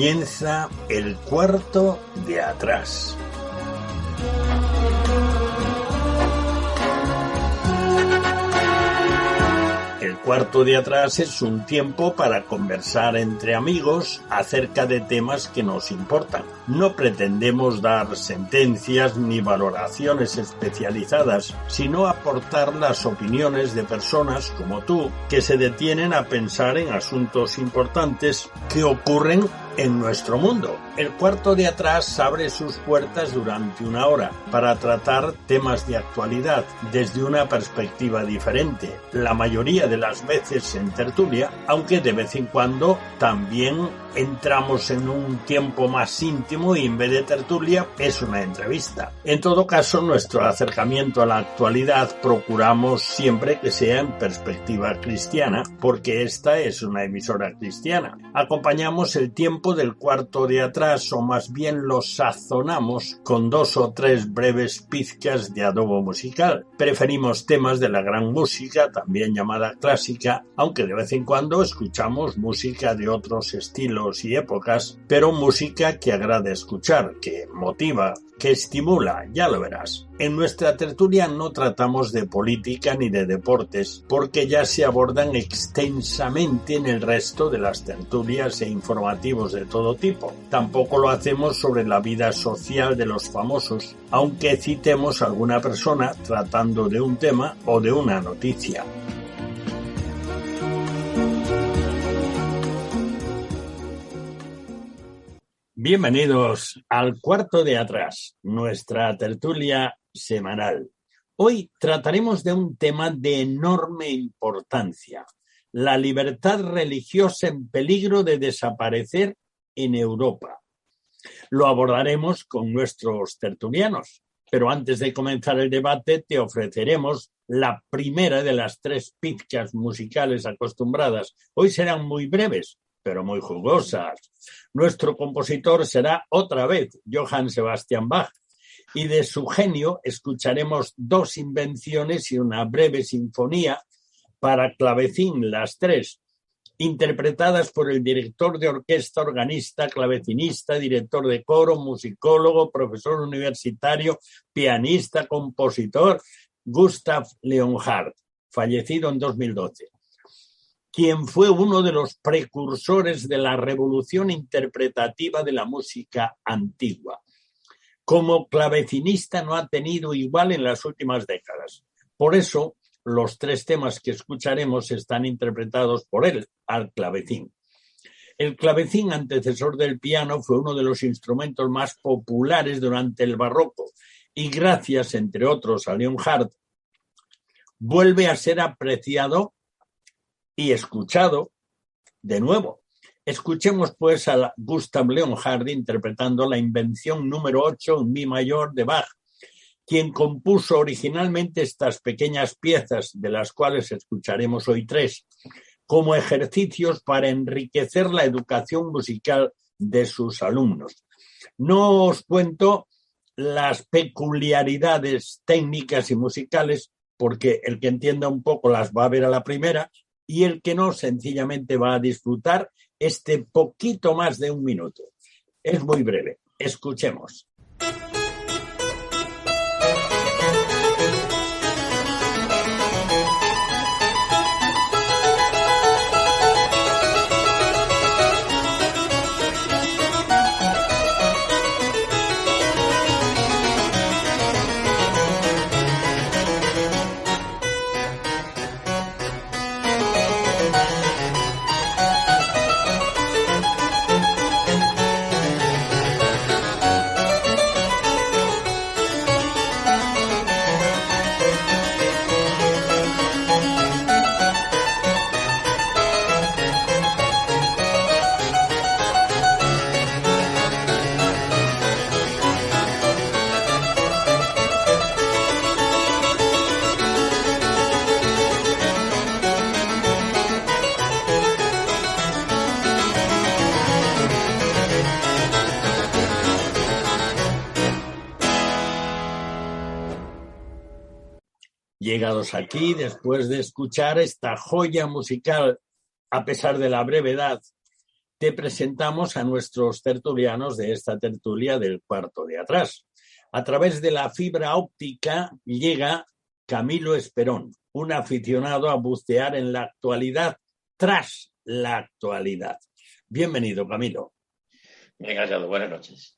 Comienza el cuarto de atrás. El cuarto de atrás es un tiempo para conversar entre amigos acerca de temas que nos importan. No pretendemos dar sentencias ni valoraciones especializadas, sino aportar las opiniones de personas como tú que se detienen a pensar en asuntos importantes que ocurren en nuestro mundo. El cuarto de atrás abre sus puertas durante una hora para tratar temas de actualidad desde una perspectiva diferente, la mayoría de las veces en tertulia, aunque de vez en cuando también entramos en un tiempo más íntimo y en vez de tertulia es una entrevista. En todo caso, nuestro acercamiento a la actualidad procuramos siempre que sea en perspectiva cristiana, porque esta es una emisora cristiana. Acompañamos el tiempo del cuarto de atrás, o más bien lo sazonamos con 2 o 3 breves pizcas de adobo musical. Preferimos temas de la gran música, también llamada clásica, aunque de vez en cuando escuchamos música de otros estilos y épocas, pero música que agrada escuchar, que motiva, que estimula, ya lo verás. En nuestra tertulia no tratamos de política ni de deportes, porque ya se abordan extensamente en el resto de las tertulias e informativos de todo tipo. Tampoco lo hacemos sobre la vida social de los famosos, aunque citemos a alguna persona tratando de un tema o de una noticia. Bienvenidos al cuarto de atrás, nuestra tertulia semanal. Hoy trataremos de un tema de enorme importancia: la libertad religiosa en peligro de desaparecer en Europa. Lo abordaremos con nuestros tertulianos, pero antes de comenzar el debate te ofreceremos la primera de las 3 pizcas musicales acostumbradas. Hoy serán muy breves, pero muy jugosas. Nuestro compositor será otra vez Johann Sebastian Bach, y de su genio escucharemos 2 invenciones y una breve sinfonía para clavecín, las 3, interpretadas por el director de orquesta, organista, clavecinista, director de coro, musicólogo, profesor universitario, pianista, compositor, Gustav Leonhardt, fallecido en 2012. Quien fue uno de los precursores de la revolución interpretativa de la música antigua. Como clavecinista no ha tenido igual en las últimas décadas. Por eso, los 3 temas que escucharemos están interpretados por él, al clavecín. El clavecín, antecesor del piano, fue uno de los instrumentos más populares durante el barroco y gracias, entre otros, a Leonhardt, vuelve a ser apreciado y escuchado de nuevo. Escuchemos pues a Gustav Leonhardt interpretando la invención número 8 en mi mayor de Bach, quien compuso originalmente estas pequeñas piezas, de las cuales escucharemos hoy 3, como ejercicios para enriquecer la educación musical de sus alumnos. No os cuento las peculiaridades técnicas y musicales, porque el que entienda un poco las va a ver a la primera, y el que no, sencillamente va a disfrutar este poquito más de 1 minuto. Es muy breve. Escuchemos. Llegados aquí, después de escuchar esta joya musical, a pesar de la brevedad, te presentamos a nuestros tertulianos de esta tertulia del cuarto de atrás. A través de la fibra óptica llega Camilo Esperón, un aficionado a bucear en la actualidad tras la actualidad. Bienvenido, Camilo. Bien, gracias. Buenas noches.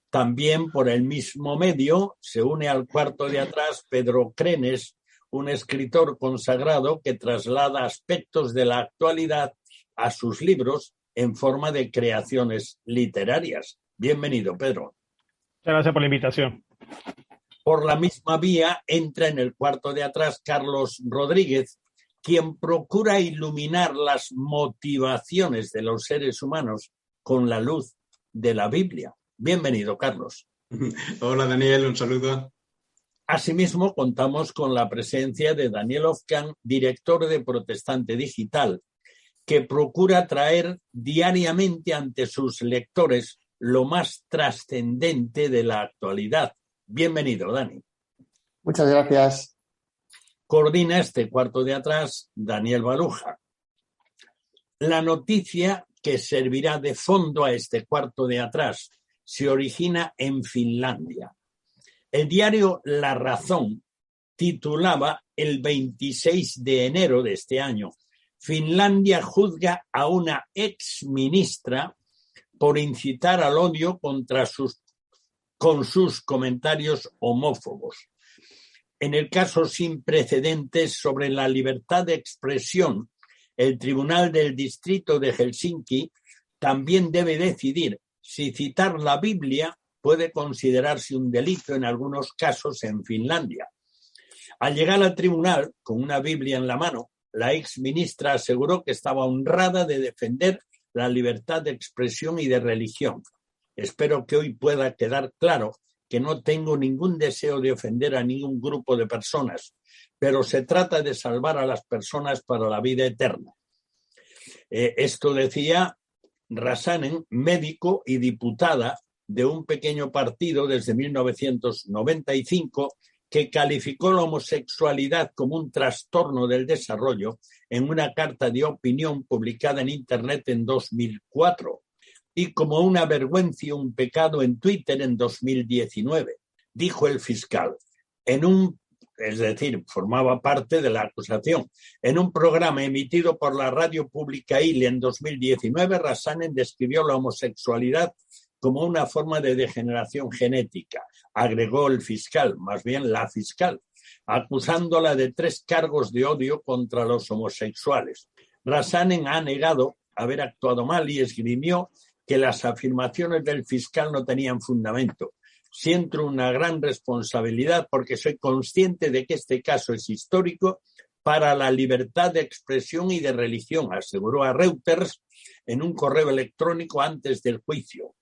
También por el mismo medio se une al cuarto de atrás Pedro Crenes, un escritor consagrado que traslada aspectos de la actualidad a sus libros en forma de creaciones literarias. Bienvenido, Pedro. Muchas gracias por la invitación. Por la misma vía entra en el cuarto de atrás Carlos Rodríguez, quien procura iluminar las motivaciones de los seres humanos con la luz de la Biblia. Bienvenido, Carlos. Hola, Daniel, un saludo. Asimismo, contamos con la presencia de Daniel Ofcan, director de Protestante Digital, que procura traer diariamente ante sus lectores lo más trascendente de la actualidad. Bienvenido, Dani. Muchas gracias. Coordina este cuarto de atrás Daniel Baluja. La noticia que servirá de fondo a este cuarto de atrás se origina en Finlandia. El diario La Razón titulaba el 26 de enero de este año: Finlandia juzga a una exministra por incitar al odio con sus comentarios homófobos. En el caso sin precedentes sobre la libertad de expresión, el Tribunal del Distrito de Helsinki también debe decidir si citar la Biblia puede considerarse un delito en algunos casos en Finlandia. Al llegar al tribunal con una Biblia en la mano, la exministra aseguró que estaba honrada de defender la libertad de expresión y de religión. Espero que hoy pueda quedar claro que no tengo ningún deseo de ofender a ningún grupo de personas, pero se trata de salvar a las personas para la vida eterna. Esto decía Räsänen, médico y diputada de un pequeño partido desde 1995, que calificó la homosexualidad como un trastorno del desarrollo en una carta de opinión publicada en Internet en 2004 y como una vergüenza y un pecado en Twitter en 2019, dijo el fiscal. Es decir, formaba parte de la acusación. En un programa emitido por la radio pública ILE en 2019, Räsänen describió la homosexualidad como una forma de degeneración genética, agregó el fiscal, más bien la fiscal, acusándola de 3 cargos de odio contra los homosexuales. Räsänen ha negado haber actuado mal y esgrimió que las afirmaciones del fiscal no tenían fundamento. Siento una gran responsabilidad porque soy consciente de que este caso es histórico para la libertad de expresión y de religión, aseguró a Reuters en un correo electrónico antes del juicio.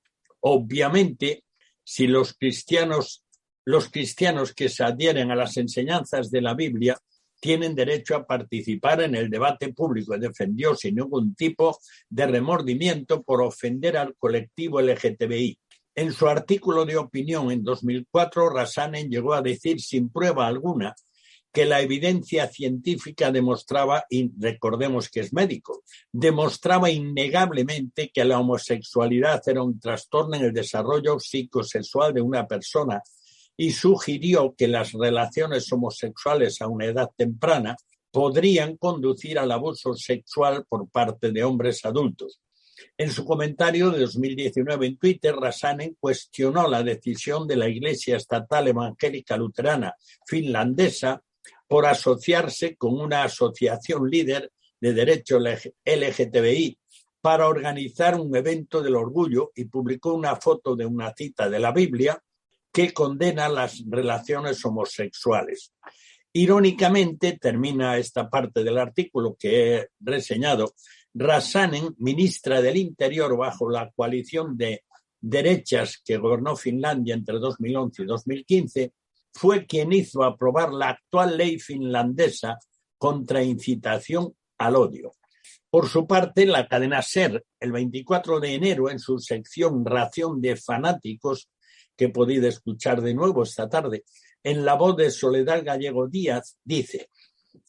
Obviamente, si los cristianos que se adhieren a las enseñanzas de la Biblia tienen derecho a participar en el debate público, y defendió sin ningún tipo de remordimiento por ofender al colectivo LGTBI. En su artículo de opinión en 2004, Räsänen llegó a decir sin prueba alguna que la evidencia científica demostraba, y recordemos que es médico, demostraba innegablemente que la homosexualidad era un trastorno en el desarrollo psicosexual de una persona y sugirió que las relaciones homosexuales a una edad temprana podrían conducir al abuso sexual por parte de hombres adultos. En su comentario de 2019 en Twitter, Räsänen cuestionó la decisión de la Iglesia Estatal Evangélica Luterana finlandesa por asociarse con una asociación líder de derechos LGTBI para organizar un evento del orgullo y publicó una foto de una cita de la Biblia que condena las relaciones homosexuales. Irónicamente, termina esta parte del artículo que he reseñado, Räsänen, ministra del Interior bajo la coalición de derechas que gobernó Finlandia entre 2011 y 2015, fue quien hizo aprobar la actual ley finlandesa contra incitación al odio. Por su parte, la cadena SER, el 24 de enero, en su sección Ración de Fanáticos, que he podido escuchar de nuevo esta tarde, en la voz de Soledad Gallego Díaz, dice: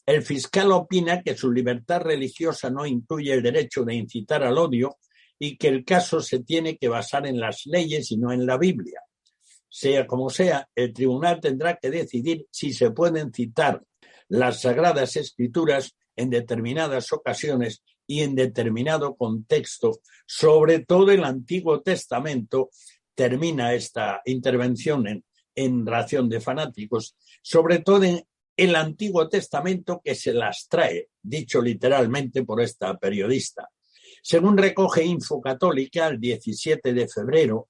el fiscal opina que su libertad religiosa no incluye el derecho de incitar al odio y que el caso se tiene que basar en las leyes y no en la Biblia. Sea como sea, el tribunal tendrá que decidir si se pueden citar las Sagradas Escrituras en determinadas ocasiones y en determinado contexto, sobre todo el Antiguo Testamento. Termina esta intervención en Ración de Fanáticos, sobre todo en el Antiguo Testamento, que se las trae, dicho literalmente por esta periodista. Según recoge Infocatólica, el 17 de febrero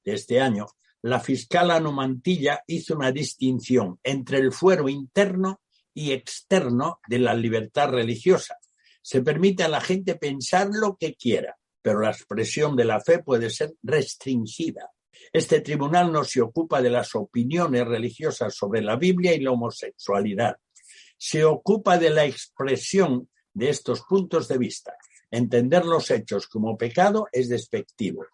de este año, la fiscal Ano Mantilla hizo una distinción entre el fuero interno y externo de la libertad religiosa. Se permite a la gente pensar lo que quiera, pero la expresión de la fe puede ser restringida. Este tribunal no se ocupa de las opiniones religiosas sobre la Biblia y la homosexualidad. Se ocupa de la expresión de estos puntos de vista. Entender los hechos como pecado es despectivo.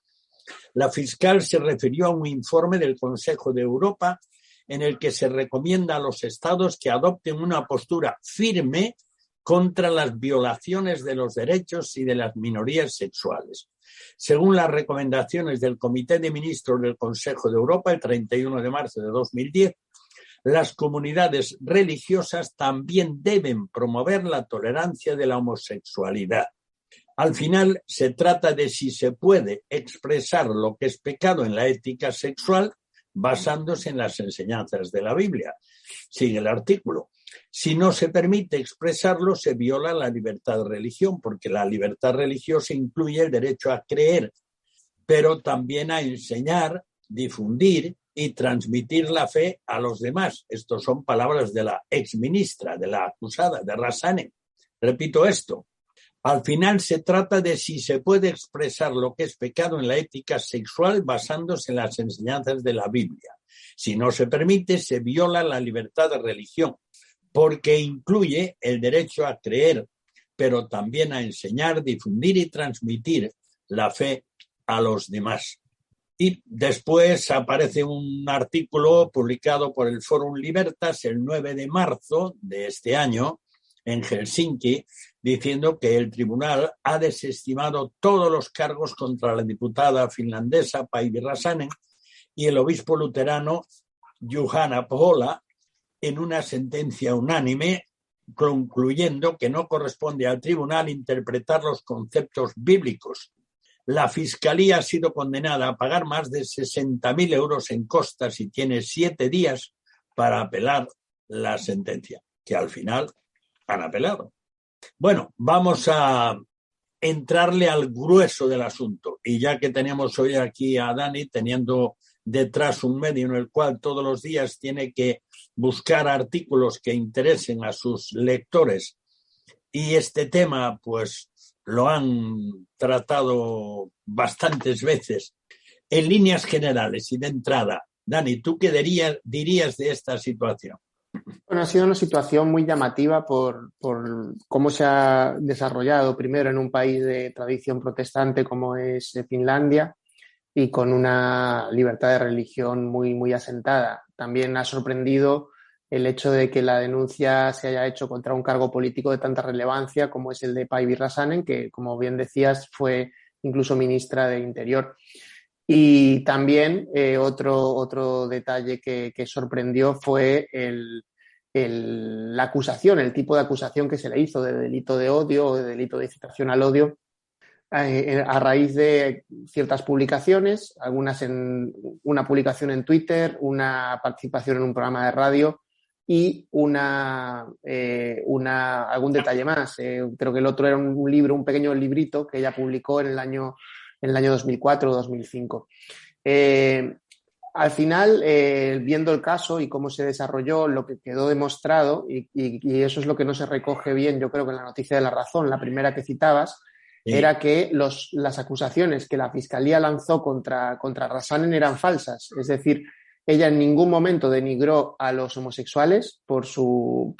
La fiscal se refirió a un informe del Consejo de Europa en el que se recomienda a los estados que adopten una postura firme contra las violaciones de los derechos y de las minorías sexuales. Según las recomendaciones del Comité de Ministros del Consejo de Europa, el 31 de marzo de 2010, las comunidades religiosas también deben promover la tolerancia de la homosexualidad. Al final, se trata de si se puede expresar lo que es pecado en la ética sexual basándose en las enseñanzas de la Biblia. Sigue el artículo. Si no se permite expresarlo, se viola la libertad de religión, porque la libertad religiosa incluye el derecho a creer, pero también a enseñar, difundir y transmitir la fe a los demás. Estas son palabras de la exministra, de la acusada, de Rasanen. Repito esto. Al final se trata de si se puede expresar lo que es pecado en la ética sexual basándose en las enseñanzas de la Biblia. Si no se permite, se viola la libertad de religión, porque incluye el derecho a creer, pero también a enseñar, difundir y transmitir la fe a los demás. Y después aparece un artículo publicado por el Forum Libertas el 9 de marzo de este año en Helsinki, diciendo que el tribunal ha desestimado todos los cargos contra la diputada finlandesa Päivi Räsänen y el obispo luterano Juhana Pohola en una sentencia unánime, concluyendo que no corresponde al tribunal interpretar los conceptos bíblicos. La Fiscalía ha sido condenada a pagar más de 60.000 euros en costas y tiene 7 días para apelar la sentencia, que al final han apelado. Bueno, vamos a entrarle al grueso del asunto. Y ya que tenemos hoy aquí a Dani, teniendo detrás un medio en el cual todos los días tiene que buscar artículos que interesen a sus lectores, y este tema pues lo han tratado bastantes veces en líneas generales y de entrada. Dani, ¿tú qué dirías de esta situación? Bueno, ha sido una situación muy llamativa por cómo se ha desarrollado primero en un país de tradición protestante como es Finlandia y con una libertad de religión muy, muy asentada. También ha sorprendido el hecho de que la denuncia se haya hecho contra un cargo político de tanta relevancia como es el de Päivi Räsänen, que, como bien decías, fue incluso ministra de Interior. Y también otro detalle que sorprendió fue la acusación, el tipo de acusación que se le hizo de delito de odio o de delito de incitación al odio a raíz de ciertas publicaciones, algunas en una publicación en Twitter, una participación en un programa de radio y algún detalle más. Creo que el otro era un libro, un pequeño librito que ella publicó en el año 2004 o 2005. Al final, viendo el caso y cómo se desarrolló, lo que quedó demostrado, y eso es lo que no se recoge bien, yo creo que en la noticia de La Razón, la primera que citabas, sí, era que las acusaciones que la Fiscalía lanzó contra Räsänen eran falsas. Es decir, ella en ningún momento denigró a los homosexuales por su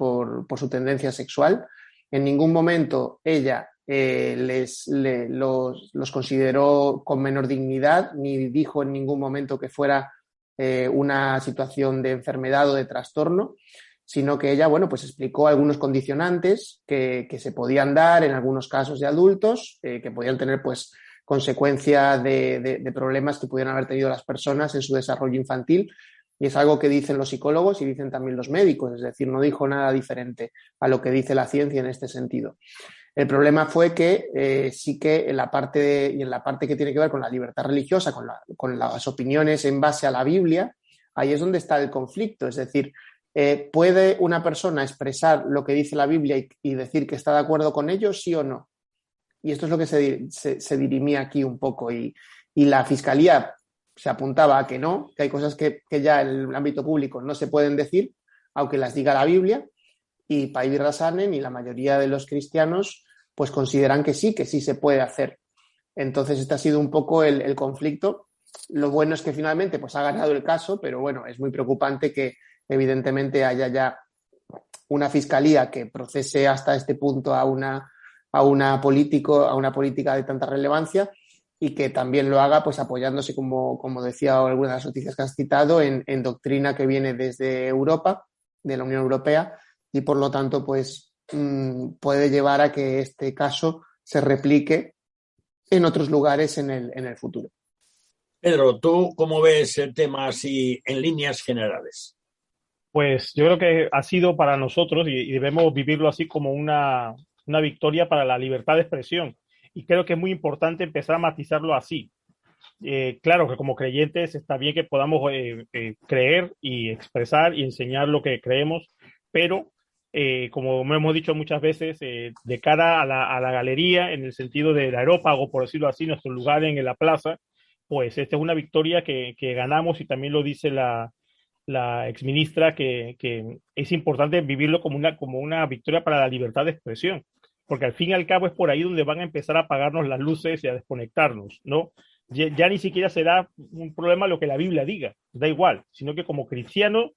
tendencia sexual. En ningún momento ella los consideró con menor dignidad, ni dijo en ningún momento que fuera una situación de enfermedad o de trastorno, sino que ella, bueno, pues explicó algunos condicionantes que se podían dar en algunos casos de adultos, que podían tener pues consecuencia de problemas que pudieran haber tenido las personas en su desarrollo infantil. Y es algo que dicen los psicólogos y dicen también los médicos, es decir, no dijo nada diferente a lo que dice la ciencia en este sentido. El problema fue que sí que en la parte que tiene que ver con la libertad religiosa, con las opiniones en base a la Biblia, ahí es donde está el conflicto. Es decir, ¿puede una persona expresar lo que dice la Biblia y decir que está de acuerdo con ello, sí o no? Y esto es lo que se dirimía aquí un poco. Y la Fiscalía se apuntaba a que no, que hay cosas que ya en el ámbito público no se pueden decir, aunque las diga la Biblia. Y Päivi Räsänen y la mayoría de los cristianos pues consideran que sí se puede hacer. Entonces este ha sido un poco el conflicto. Lo bueno es que finalmente pues ha ganado el caso, pero bueno, es muy preocupante que evidentemente haya ya una fiscalía que procese hasta este punto a una política de tanta relevancia y que también lo haga pues apoyándose, como decía algunas de las noticias que has citado, en doctrina que viene desde Europa, de la Unión Europea, y por lo tanto pues puede llevar a que este caso se replique en otros lugares en el futuro. Pedro, ¿tú cómo ves el tema así en líneas generales? Pues yo creo que ha sido para nosotros, y debemos vivirlo así, como una victoria para la libertad de expresión. Y creo que es muy importante empezar a matizarlo así. Claro que como creyentes está bien que podamos creer y expresar y enseñar lo que creemos, pero como hemos dicho muchas veces, de cara a la galería, en el sentido del aerópago, por decirlo así, nuestro lugar en la plaza, pues esta es una victoria que ganamos, y también lo dice la exministra, que es importante vivirlo como una victoria para la libertad de expresión, porque al fin y al cabo es por ahí donde van a empezar a apagarnos las luces y a desconectarnos, ¿no? Ya ni siquiera será un problema lo que la Biblia diga, da igual, sino que como cristiano,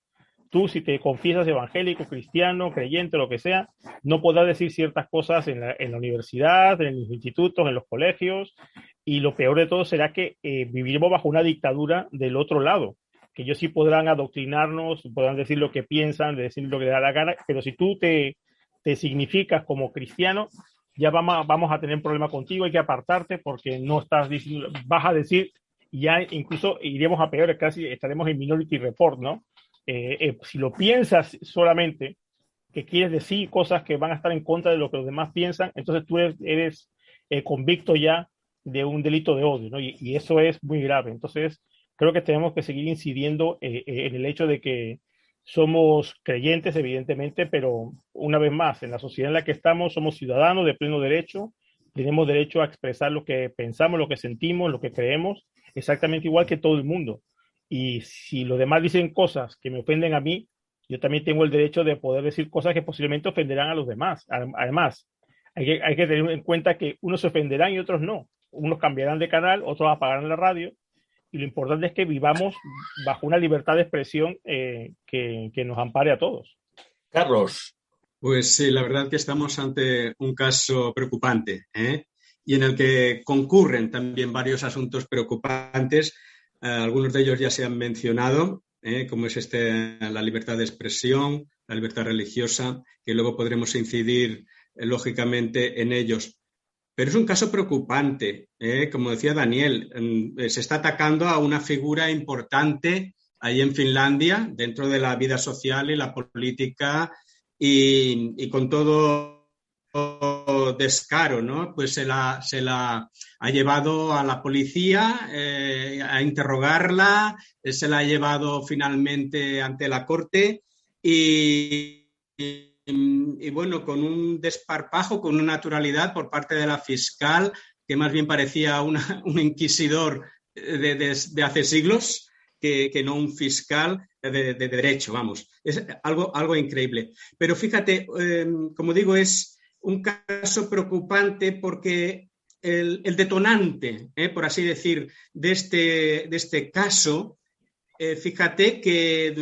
tú, si te confiesas evangélico, cristiano, creyente, lo que sea, no podrás decir ciertas cosas en la universidad, en los institutos, en los colegios, y lo peor de todo será que viviremos bajo una dictadura del otro lado, que ellos sí podrán adoctrinarnos, podrán decir lo que piensan, decir lo que les da la gana, pero si tú te significas como cristiano, ya vamos a tener un problema contigo, hay que apartarte porque no estás diciendo, vas a decir, y ya incluso iremos a peor, casi estaremos en Minority Report, ¿no? Si lo piensas solamente, que quieres decir cosas que van a estar en contra de lo que los demás piensan, entonces tú eres convicto ya de un delito de odio, ¿no? Y eso es muy grave. Entonces, creo que tenemos que seguir incidiendo en el hecho de que somos creyentes, evidentemente, pero una vez más, en la sociedad en la que estamos, somos ciudadanos de pleno derecho, tenemos derecho a expresar lo que pensamos, lo que sentimos, lo que creemos, exactamente igual que todo el mundo. Y si los demás dicen cosas que me ofenden a mí, yo también tengo el derecho de poder decir cosas que posiblemente ofenderán a los demás. Además, hay que tener en cuenta que unos se ofenderán y otros no. Unos cambiarán de canal, otros apagarán la radio. Y lo importante es que vivamos bajo una libertad de expresión que nos ampare a todos. Carlos. Pues sí, la verdad que estamos ante un caso preocupante, y en el que concurren también varios asuntos preocupantes. Algunos de ellos ya se han mencionado, como es la libertad de expresión, la libertad religiosa, que luego podremos incidir lógicamente en ellos. Pero es un caso preocupante, como decía Daniel, se está atacando a una figura importante ahí en Finlandia, dentro de la vida social y la política, y con todo descaro, ¿no? Pues se la ha llevado a la policía a interrogarla, se la ha llevado finalmente ante la corte y bueno, con un desparpajo, con una naturalidad por parte de la fiscal, que más bien parecía un inquisidor de hace siglos, que no un fiscal de derecho, vamos. Es algo increíble. Pero fíjate, como digo, es un caso preocupante porque el detonante, por así decir, de este caso, fíjate que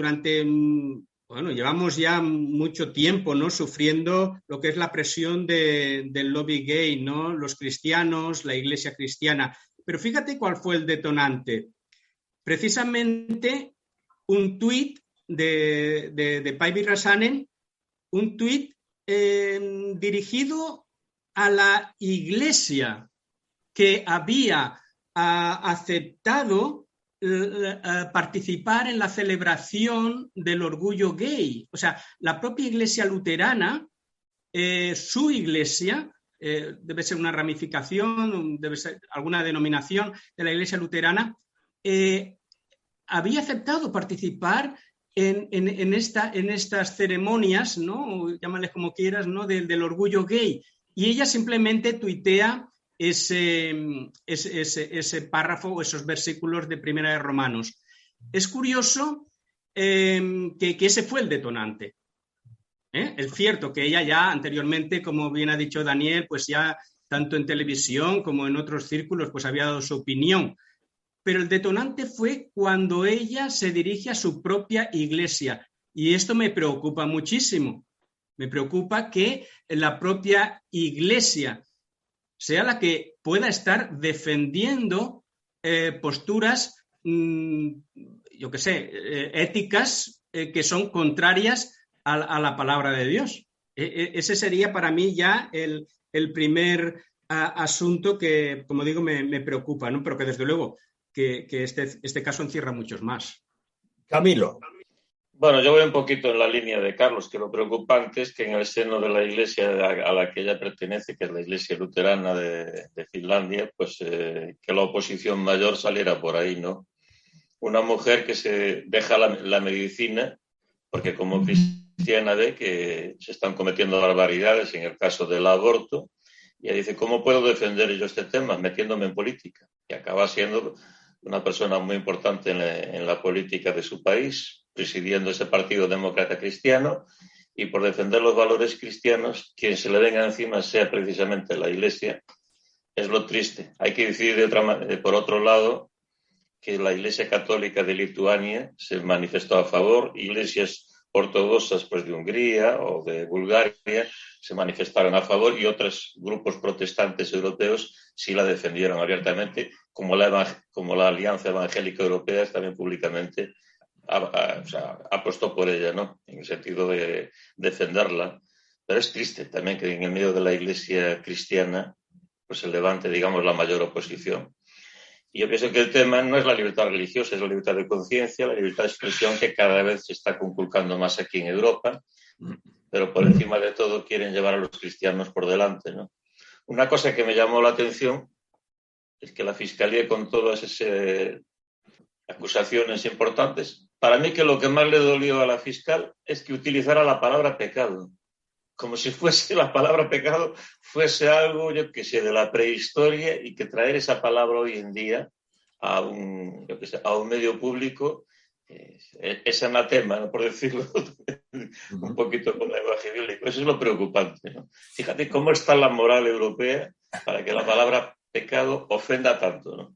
bueno, llevamos ya mucho tiempo, ¿no?, sufriendo lo que es la presión del lobby gay, ¿no?, los cristianos, la iglesia cristiana. Pero fíjate cuál fue el detonante. Precisamente un tuit de Päivi Räsänen, un tuit dirigido a la iglesia que había aceptado participar en la celebración del orgullo gay. O sea, la propia Iglesia luterana, su iglesia, debe ser una ramificación, debe ser alguna denominación de la Iglesia luterana, había aceptado participar en estas ceremonias, ¿no? Llámales como quieras, ¿no? Del orgullo gay. Y ella simplemente tuitea ese párrafo o esos versículos de Primera de Romanos. Es curioso que ese fue el detonante. Es cierto que ella ya anteriormente, como bien ha dicho Daniel, pues ya tanto en televisión como en otros círculos, pues había dado su opinión. Pero el detonante fue cuando ella se dirige a su propia iglesia. Y esto me preocupa muchísimo. Me preocupa que la propia iglesia sea la que pueda estar defendiendo posturas, yo qué sé, éticas que son contrarias a la palabra de Dios. Ese sería para mí ya el primer asunto que, como digo, me preocupa, ¿no? Pero que desde luego que este caso encierra muchos más. Camilo. Bueno, yo voy un poquito en la línea de Carlos, que lo preocupante es que en el seno de la iglesia a la que ella pertenece, que es la iglesia luterana de Finlandia, pues que la oposición mayor saliera por ahí, ¿no? Una mujer que se deja la medicina, porque como cristiana ve que se están cometiendo barbaridades en el caso del aborto, y ella dice, ¿cómo puedo defender yo este tema? Metiéndome en política. Y acaba siendo una persona muy importante en la política de su país, presidiendo ese partido demócrata cristiano, y por defender los valores cristianos, quien se le venga encima sea precisamente la Iglesia. Es lo triste. Hay que decir por otro lado que la Iglesia Católica de Lituania se manifestó a favor, iglesias ortodoxas pues de Hungría o de Bulgaria se manifestaron a favor y otros grupos protestantes europeos sí la defendieron abiertamente, como la Alianza Evangélica Europea también públicamente apostó por ella, ¿no? En el sentido de defenderla. Pero es triste también que en el medio de la Iglesia cristiana pues se levante, digamos, la mayor oposición. Y yo pienso que el tema no es la libertad religiosa, es la libertad de conciencia, la libertad de expresión que cada vez se está conculcando más aquí en Europa, pero por encima de todo quieren llevar a los cristianos por delante, ¿no? Una cosa que me llamó la atención es que la Fiscalía, con todas esas acusaciones importantes, para mí que lo que más le dolió a la fiscal es que utilizara la palabra pecado, como si fuese la palabra pecado fuese algo, yo que sé, de la prehistoria, y que traer esa palabra hoy en día a un medio público es anatema, ¿no? Por decirlo un poquito con lenguaje bíblico. Eso es lo preocupante, ¿no? Fíjate cómo está la moral europea para que la palabra pecado ofenda tanto, ¿no?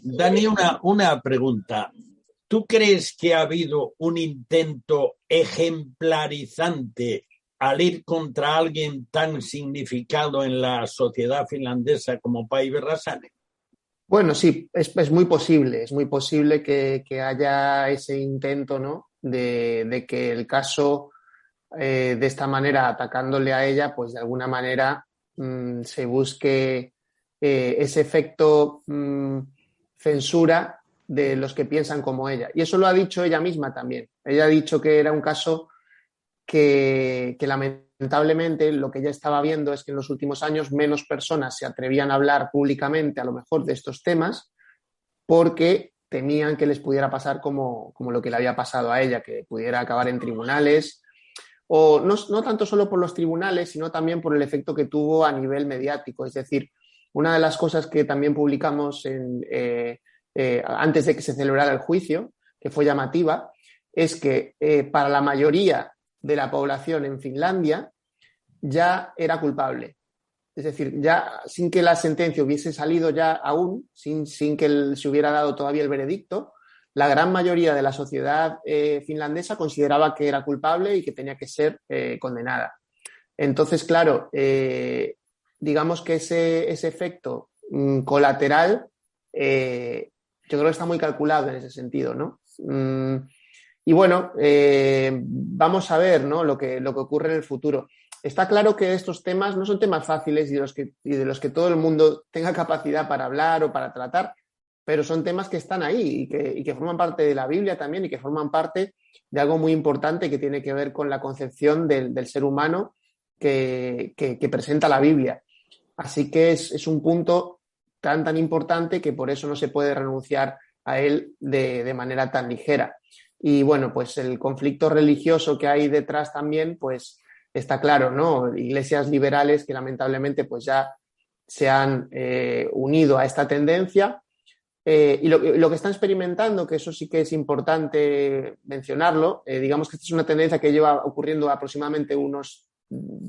Dani, una pregunta. ¿Tú crees que ha habido un intento ejemplarizante al ir contra alguien tan significado en la sociedad finlandesa como Päivi Räsänen? Bueno, sí, es muy posible que haya ese intento, ¿no? de que el caso, de esta manera, atacándole a ella, pues de alguna manera se busque ese efecto censura de los que piensan como ella. Y eso lo ha dicho ella misma también. Ella ha dicho que era un caso que lamentablemente lo que ella estaba viendo es que en los últimos años menos personas se atrevían a hablar públicamente a lo mejor de estos temas porque temían que les pudiera pasar como lo que le había pasado a ella, que pudiera acabar en tribunales, o no tanto solo por los tribunales, sino también por el efecto que tuvo a nivel mediático. Es decir, una de las cosas que también publicamos antes de que se celebrara el juicio, que fue llamativa, es que para la mayoría de la población en Finlandia ya era culpable. Es decir, ya sin que la sentencia hubiese salido ya aún, sin que se hubiera dado todavía el veredicto, la gran mayoría de la sociedad finlandesa consideraba que era culpable y que tenía que ser condenada. Entonces, claro, digamos que ese efecto colateral yo creo que está muy calculado en ese sentido, ¿no? Y bueno, vamos a ver, ¿no? lo que ocurre en el futuro. está claro que estos temas no son temas fáciles y de los que todo el mundo tenga capacidad para hablar o para tratar, pero son temas que están ahí y que forman parte de la Biblia también y que forman parte de algo muy importante que tiene que ver con la concepción del ser humano que presenta la Biblia. Así que es un punto tan importante que por eso no se puede renunciar a él de manera tan ligera. Y bueno, pues el conflicto religioso que hay detrás también, pues está claro, ¿no? Iglesias liberales que lamentablemente pues ya se han unido a esta tendencia y lo que están experimentando, que eso sí que es importante mencionarlo, digamos que esta es una tendencia que lleva ocurriendo aproximadamente unos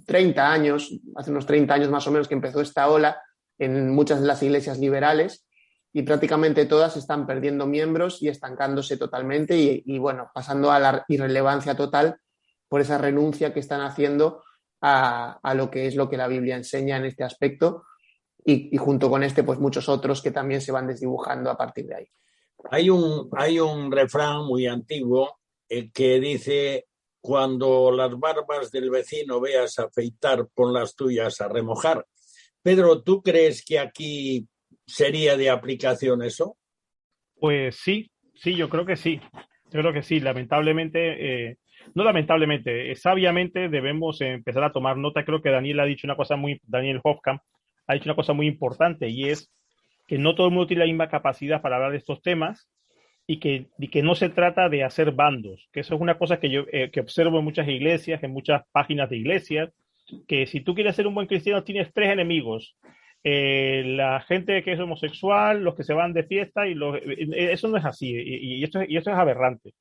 30 años, hace unos 30 años más o menos que empezó esta ola en muchas de las iglesias liberales y prácticamente todas están perdiendo miembros y estancándose totalmente y bueno, pasando a la irrelevancia total por esa renuncia que están haciendo a lo que es lo que la Biblia enseña en este aspecto y junto con pues muchos otros que también se van desdibujando a partir de ahí. Hay un refrán muy antiguo que dice: cuando las barbas del vecino veas afeitar, pon las tuyas a remojar. Pedro, ¿tú crees que aquí sería de aplicación eso? Pues sí, yo creo que sí. Yo creo que sí. Lamentablemente, no lamentablemente, sabiamente debemos empezar a tomar nota. Creo que Daniel Hofkamp ha dicho una cosa muy importante y es que no todo el mundo tiene la misma capacidad para hablar de estos temas y que no se trata de hacer bandos, que eso es una cosa que yo que observo en muchas iglesias, en muchas páginas de iglesias, que si tú quieres ser un buen cristiano tienes 3 enemigos. La gente que es homosexual, los que se van de fiesta, eso no es así, y esto es aberrante.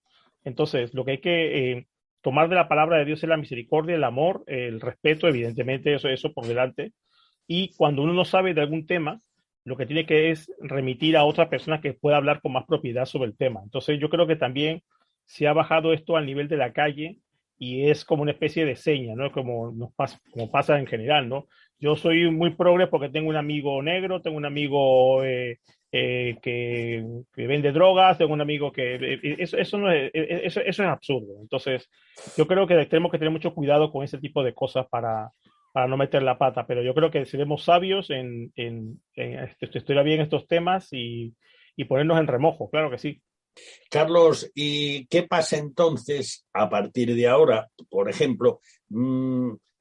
Entonces, lo que hay que tomar de la palabra de Dios es la misericordia, el amor, el respeto, evidentemente, eso por delante. Y cuando uno no sabe de algún tema, lo que tiene que es remitir a otra persona que pueda hablar con más propiedad sobre el tema. Entonces, yo creo que también se ha bajado esto al nivel de la calle y es como una especie de seña, ¿no? Como pasa en general, ¿no? Yo soy muy progre porque tengo un amigo negro, tengo un amigo que vende drogas, tengo un amigo que... Eso es absurdo. Entonces, yo creo que tenemos que tener mucho cuidado con ese tipo de cosas para no meter la pata, pero yo creo que seremos sabios en estudiar bien estos temas y ponernos en remojo, claro que sí. Carlos, ¿y qué pasa entonces a partir de ahora? Por ejemplo,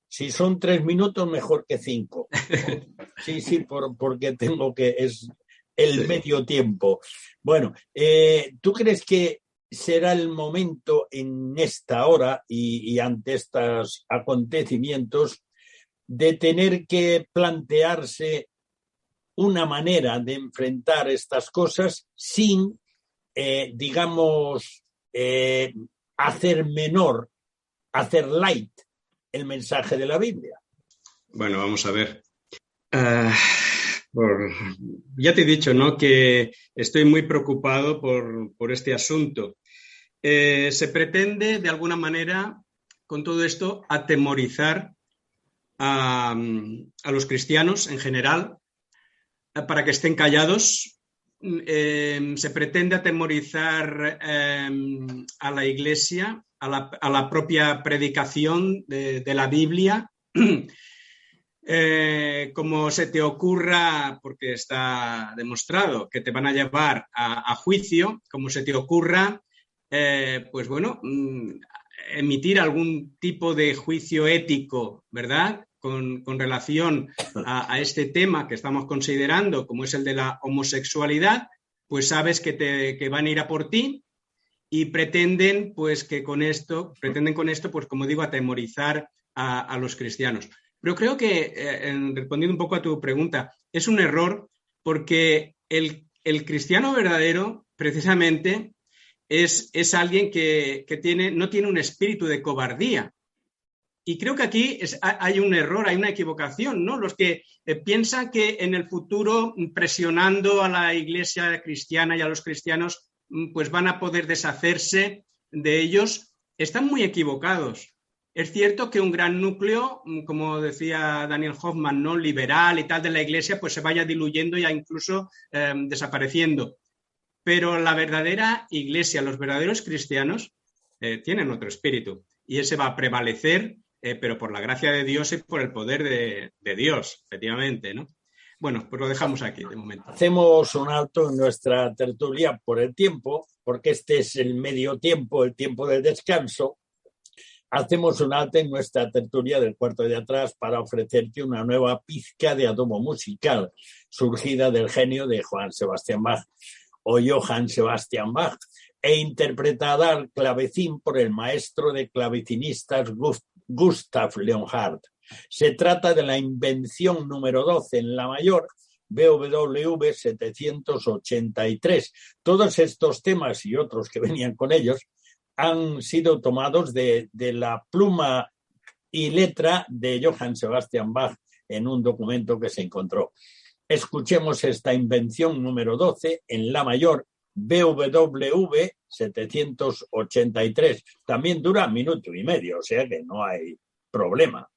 si son 3 minutos, mejor que 5. Sí, porque tengo que... es el medio tiempo. Bueno, ¿tú crees que será el momento en esta hora y ante estos acontecimientos de tener que plantearse una manera de enfrentar estas cosas sin, hacer light el mensaje de la Biblia? Bueno, vamos a ver. Ya te he dicho, ¿no?, que estoy muy preocupado por este asunto. Se pretende, de alguna manera, con todo esto, atemorizar a los cristianos en general para que estén callados. Se pretende atemorizar a la Iglesia, a la propia predicación de la Biblia. Como se te ocurra, porque está demostrado que te van a llevar a juicio, como se te ocurra, pues bueno, emitir algún tipo de juicio ético, ¿verdad?, con relación a este tema que estamos considerando, como es el de la homosexualidad, pues sabes que van a ir a por ti y pretenden con esto, pues como digo, atemorizar a los cristianos. Pero creo que, respondiendo un poco a tu pregunta, es un error porque el cristiano verdadero, precisamente, es alguien que no tiene un espíritu de cobardía. Y creo que aquí hay un error, hay una equivocación, ¿no? Los que piensan que en el futuro, presionando a la Iglesia cristiana y a los cristianos, pues van a poder deshacerse de ellos, están muy equivocados. Es cierto que un gran núcleo, como decía Daniel Hofkamp, ¿no?, liberal y tal de la Iglesia, pues se vaya diluyendo y incluso desapareciendo. Pero la verdadera Iglesia, los verdaderos cristianos, tienen otro espíritu y ese va a prevalecer pero por la gracia de Dios y por el poder de Dios, efectivamente, ¿no? Bueno, pues lo dejamos aquí de momento. Hacemos un alto en nuestra tertulia por el tiempo, porque este es el medio tiempo, el tiempo del descanso. Hacemos un alto en nuestra tertulia del cuarto de atrás para ofrecerte una nueva pizca de adobo musical surgida del genio de Johann Sebastian Bach o Johann Sebastian Bach e interpretada al clavecín por el maestro de clavecinistas Gustav Leonhardt. Se trata de la invención número 12 en la mayor, BWV 783. Todos estos temas y otros que venían con ellos han sido tomados de la pluma y letra de Johann Sebastian Bach en un documento que se encontró. Escuchemos esta invención número 12 en la mayor, BWV 783. También dura 1 minuto y medio, o sea que no hay problema.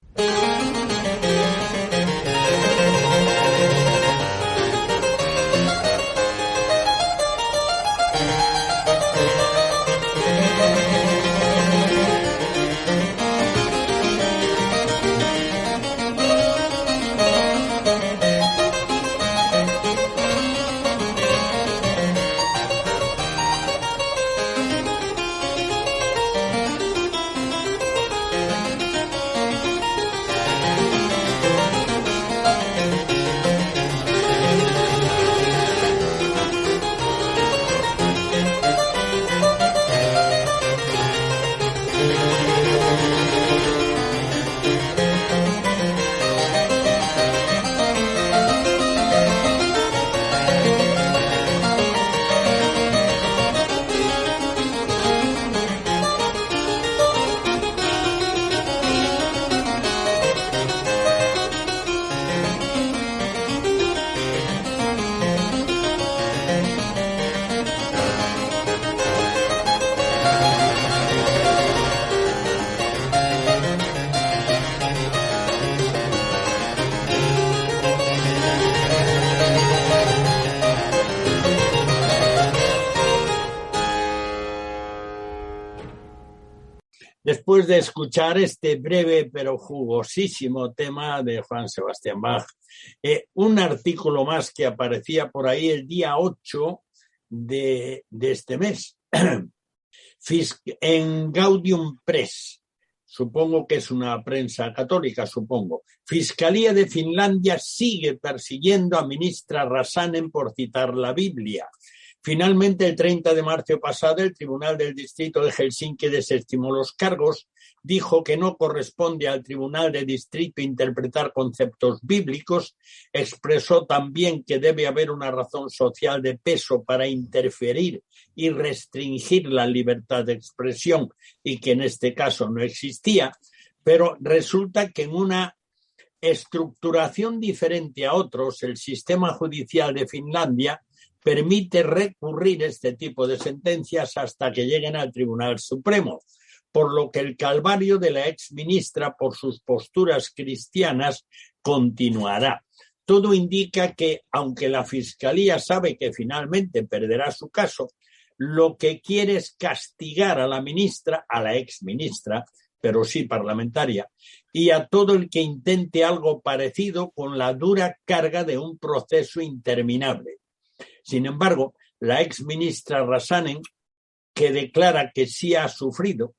Después de escuchar este breve pero jugosísimo tema de Johann Sebastian Bach, un artículo más que aparecía por ahí el día 8 de este mes, en Gaudium Press, supongo que es una prensa católica, supongo. Fiscalía de Finlandia sigue persiguiendo a ministra Räsänen por citar la Biblia. Finalmente, el 30 de marzo pasado, el Tribunal del Distrito de Helsinki desestimó los cargos, dijo que no corresponde al Tribunal de Distrito interpretar conceptos bíblicos, expresó también que debe haber una razón social de peso para interferir y restringir la libertad de expresión y que en este caso no existía, pero resulta que en una estructuración diferente a otros, el sistema judicial de Finlandia permite recurrir este tipo de sentencias hasta que lleguen al Tribunal Supremo, por lo que el calvario de la exministra por sus posturas cristianas continuará. Todo indica que, aunque la Fiscalía sabe que finalmente perderá su caso, lo que quiere es castigar a la ministra, a la exministra, pero sí parlamentaria, y a todo el que intente algo parecido con la dura carga de un proceso interminable. Sin embargo, la exministra Räsänen, que declara que sí ha sufrido,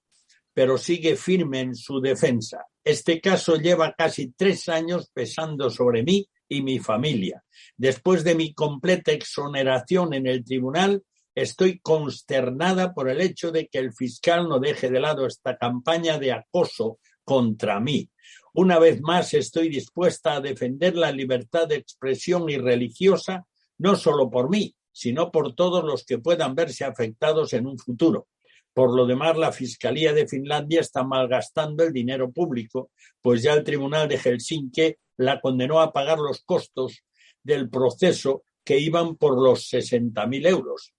pero sigue firme en su defensa. Este caso lleva casi 3 años pesando sobre mí y mi familia. Después de mi completa exoneración en el tribunal, estoy consternada por el hecho de que el fiscal no deje de lado esta campaña de acoso contra mí. Una vez más, estoy dispuesta a defender la libertad de expresión y religiosa, no solo por mí, sino por todos los que puedan verse afectados en un futuro. Por lo demás, la Fiscalía de Finlandia está malgastando el dinero público, pues ya el Tribunal de Helsinki la condenó a pagar los costos del proceso que iban por los 60.000 euros.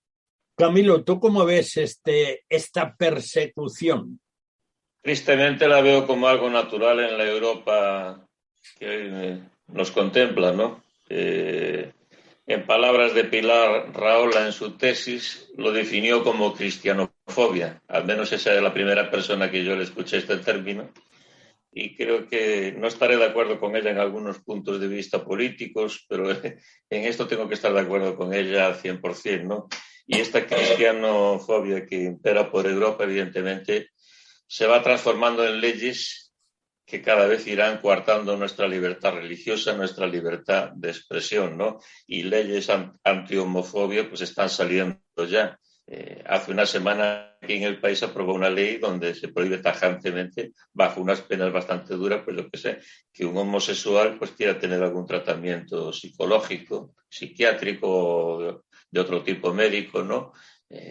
Camilo, ¿tú cómo ves esta persecución? Tristemente la veo como algo natural en la Europa que nos contempla, ¿no? En palabras de Pilar Rahola en su tesis, lo definió como cristianofobia. Al menos esa es la primera persona que yo le escuché este término. y creo que no estaré de acuerdo con ella en algunos puntos de vista políticos, pero en esto tengo que estar de acuerdo con ella al 100%, ¿no? Y esta cristianofobia que impera por Europa, evidentemente, se va transformando en leyes que cada vez irán coartando nuestra libertad religiosa, nuestra libertad de expresión, ¿no? Y leyes anti-homofobia pues están saliendo ya. Hace una semana aquí en el país se aprobó una ley donde se prohíbe tajantemente, bajo unas penas bastante duras, pues yo que sé, que un homosexual pues quiera tener algún tratamiento psicológico, psiquiátrico o de otro tipo médico, ¿no?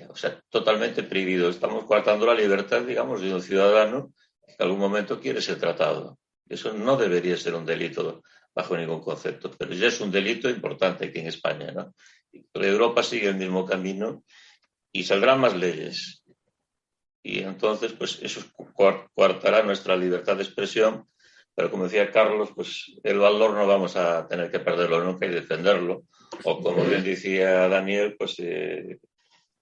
O sea, totalmente prohibido. Estamos coartando la libertad, digamos, de un ciudadano que en algún momento quiere ser tratado. Eso no debería ser un delito bajo ningún concepto, pero ya es un delito importante aquí en España, ¿no? Pero Europa sigue el mismo camino y saldrán más leyes. Y entonces, pues eso coartará nuestra libertad de expresión, pero como decía Carlos, pues el valor no vamos a tener que perderlo nunca y defenderlo. O como bien decía Daniel, pues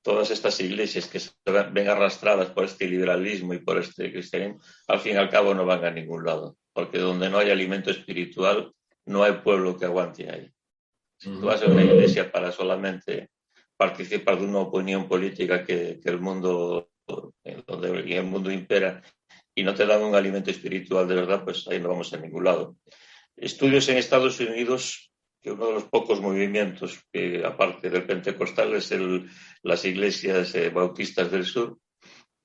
todas estas iglesias que se ven arrastradas por este liberalismo y por este cristianismo, al fin y al cabo no van a ningún lado, porque donde no hay alimento espiritual, no hay pueblo que aguante ahí. Si tú vas a una iglesia para solamente participar de una opinión política que el mundo, donde el mundo impera, y no te dan un alimento espiritual de verdad, pues ahí no vamos a ningún lado. Estudios en Estados Unidos, que uno de los pocos movimientos que, aparte del pentecostal, es las iglesias bautistas del sur,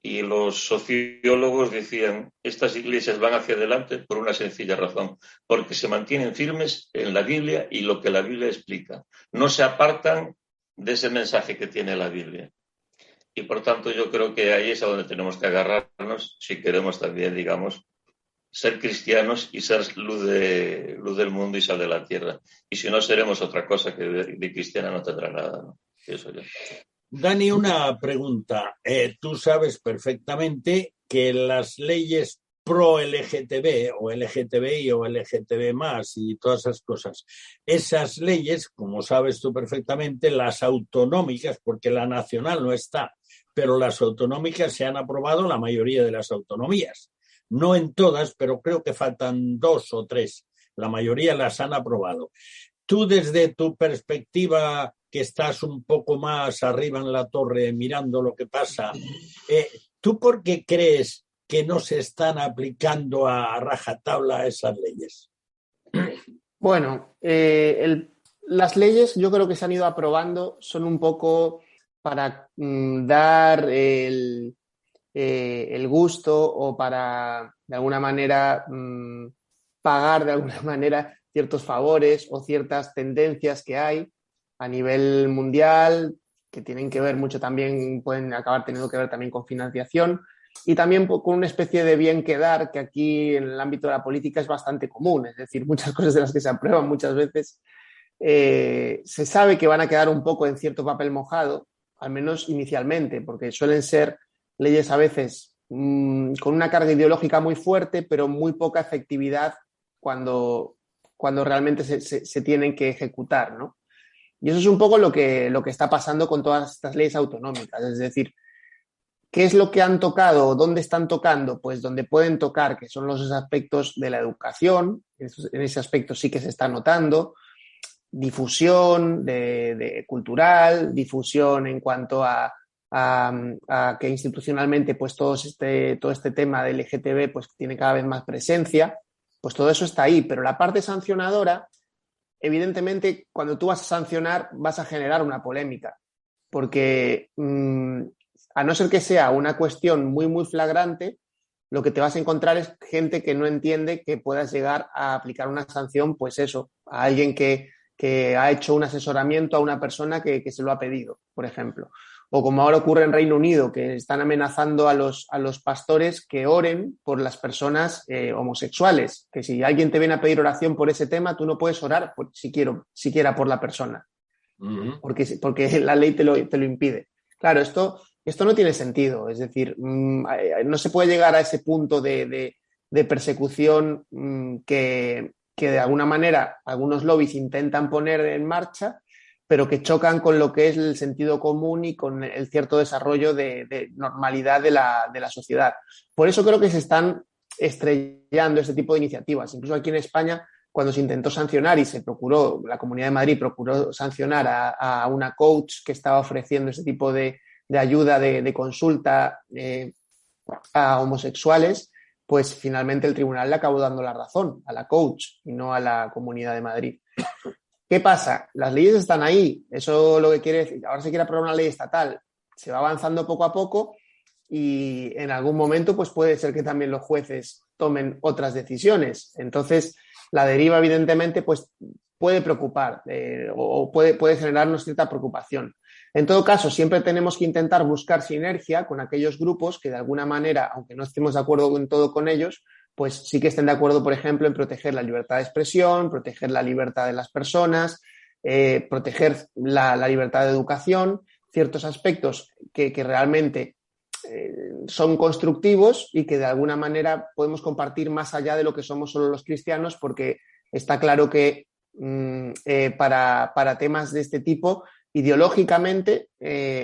y los sociólogos decían, estas iglesias van hacia adelante por una sencilla razón, porque se mantienen firmes en la Biblia y lo que la Biblia explica. No se apartan de ese mensaje que tiene la Biblia. Y por tanto yo creo que ahí es a donde tenemos que agarrarnos si queremos también, digamos, ser cristianos y ser luz del mundo y sal de la tierra. Y si no, seremos otra cosa que de cristiana no tendrá nada, ¿no? Eso ya. Dani, una pregunta. Tú sabes perfectamente que las leyes pro LGTB o LGTBI o LGTB más y todas esas cosas, esas leyes, como sabes tú perfectamente, las autonómicas, porque la nacional no está, pero las autonómicas se han aprobado la mayoría de las autonomías. No en todas, pero creo que faltan 2 o 3. La mayoría las han aprobado. Tú, desde tu perspectiva, que estás un poco más arriba en la torre mirando lo que pasa, ¿tú por qué crees que no se están aplicando a rajatabla esas leyes? Bueno, las leyes yo creo que se han ido aprobando son un poco para dar el gusto o para, de alguna manera, pagar de alguna manera ciertos favores o ciertas tendencias que hay a nivel mundial, que tienen que ver mucho también, pueden acabar teniendo que ver también con financiación y también con una especie de bien quedar que aquí en el ámbito de la política es bastante común. Es decir, muchas cosas de las que se aprueban muchas veces se sabe que van a quedar un poco en cierto papel mojado, al menos inicialmente, porque suelen ser leyes a veces con una carga ideológica muy fuerte, pero muy poca efectividad cuando realmente se tienen que ejecutar, ¿no? Y eso es un poco lo que está pasando con todas estas leyes autonómicas. Es decir, ¿qué es lo que han tocado? ¿Dónde están tocando? Pues donde pueden tocar, que son los aspectos de la educación. En ese aspecto sí que se está notando. Difusión de cultural, difusión en cuanto a que institucionalmente pues todo este tema del LGTB pues tiene cada vez más presencia. Pues todo eso está ahí. Pero la parte sancionadora, evidentemente, cuando tú vas a sancionar, vas a generar una polémica, porque a no ser que sea una cuestión muy, muy flagrante, lo que te vas a encontrar es gente que no entiende que puedas llegar a aplicar una sanción, pues eso, a alguien que ha hecho un asesoramiento a una persona que se lo ha pedido, por ejemplo. O como ahora ocurre en Reino Unido, que están amenazando a los pastores que oren por las personas homosexuales, que si alguien te viene a pedir oración por ese tema, tú no puedes orar siquiera por la persona, porque la ley te lo impide. Claro, esto no tiene sentido, es decir, no se puede llegar a ese punto de persecución que de alguna manera algunos lobbies intentan poner en marcha, pero que chocan con lo que es el sentido común y con el cierto desarrollo de normalidad de la sociedad. Por eso creo que se están estrellando este tipo de iniciativas. Incluso aquí en España, cuando se intentó sancionar y la Comunidad de Madrid procuró sancionar a una coach que estaba ofreciendo este tipo de ayuda, de consulta a homosexuales, pues finalmente el tribunal le acabó dando la razón a la coach y no a la Comunidad de Madrid. ¿Qué pasa? Las leyes están ahí. Eso lo que quiere decir. Ahora se quiere aprobar una ley estatal. Se va avanzando poco a poco y en algún momento pues puede ser que también los jueces tomen otras decisiones. Entonces, la deriva, evidentemente, pues puede preocupar o puede generarnos cierta preocupación. En todo caso, siempre tenemos que intentar buscar sinergia con aquellos grupos que de alguna manera, aunque no estemos de acuerdo en todo con ellos, pues sí que estén de acuerdo, por ejemplo, en proteger la libertad de expresión, proteger la libertad de las personas, proteger la libertad de educación, ciertos aspectos que realmente son constructivos y que de alguna manera podemos compartir más allá de lo que somos solo los cristianos, porque está claro que para temas de este tipo, ideológicamente,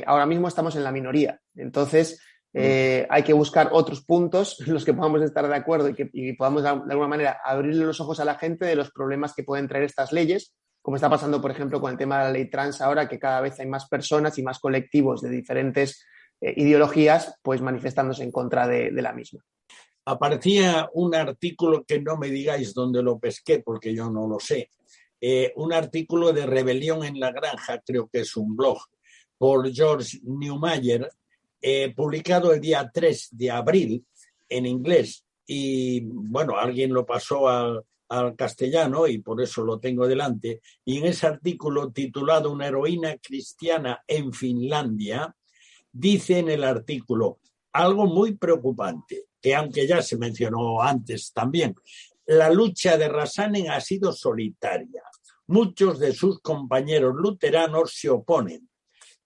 ahora mismo estamos en la minoría. Entonces, hay que buscar otros puntos en los que podamos estar de acuerdo y podamos de alguna manera abrirle los ojos a la gente de los problemas que pueden traer estas leyes, como está pasando, por ejemplo, con el tema de la ley trans ahora, que cada vez hay más personas y más colectivos de diferentes ideologías pues manifestándose en contra de la misma. Aparecía un artículo que no me digáis dónde lo pesqué porque yo no lo sé, un artículo de Rebelión en la Granja, creo que es un blog, por George Neumayer, publicado el día 3 de abril en inglés y bueno, alguien lo pasó al castellano y por eso lo tengo delante, y en ese artículo titulado Una heroína cristiana en Finlandia, dice en el artículo algo muy preocupante, que aunque ya se mencionó antes también, la lucha de Räsänen ha sido solitaria. Muchos de sus compañeros luteranos se oponen.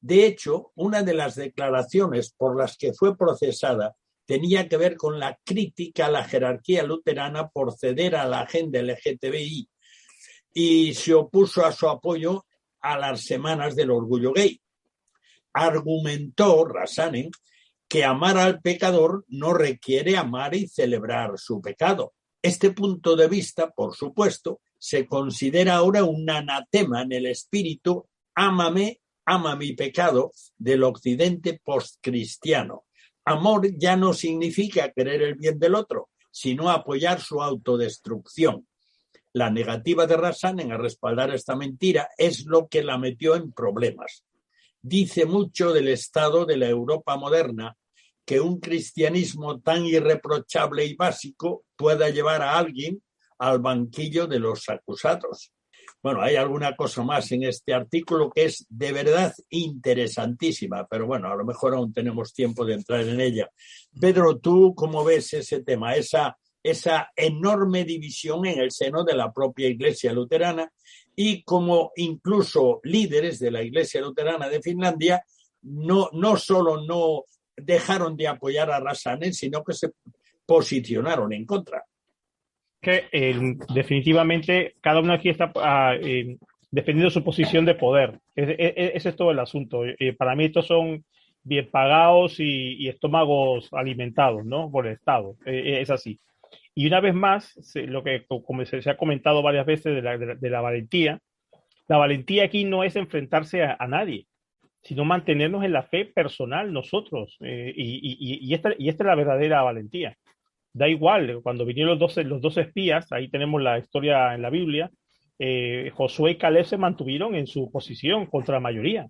De hecho, una de las declaraciones por las que fue procesada tenía que ver con la crítica a la jerarquía luterana por ceder a la agenda LGTBI y se opuso a su apoyo a las semanas del orgullo gay. Argumentó Räsänen que amar al pecador no requiere amar y celebrar su pecado. Este punto de vista, por supuesto, se considera ahora un anatema en el espíritu ámame, ama mi pecado del occidente postcristiano. Amor ya no significa querer el bien del otro, sino apoyar su autodestrucción. La negativa de Räsänen a respaldar esta mentira es lo que la metió en problemas. Dice mucho del estado de la Europa moderna que un cristianismo tan irreprochable y básico pueda llevar a alguien al banquillo de los acusados. Bueno, hay alguna cosa más en este artículo que es de verdad interesantísima, pero bueno, a lo mejor aún tenemos tiempo de entrar en ella. Pedro, ¿tú cómo ves ese tema, esa enorme división en el seno de la propia Iglesia luterana y como incluso líderes de la Iglesia luterana de Finlandia no solo no dejaron de apoyar a Räsänen, sino que se posicionaron en contra? Que definitivamente cada uno aquí está defendiendo su posición de poder. Ese es todo el asunto. Para mí estos son bien pagados y estómagos alimentados, ¿no? Por el Estado. Es así. Y una vez más, lo que como se ha comentado varias veces de la valentía aquí no es enfrentarse a nadie, sino mantenernos en la fe personal nosotros. Y esta es la verdadera valentía. Da igual, cuando vinieron los dos espías, ahí tenemos la historia en la Biblia, Josué y Caleb se mantuvieron en su posición contra la mayoría.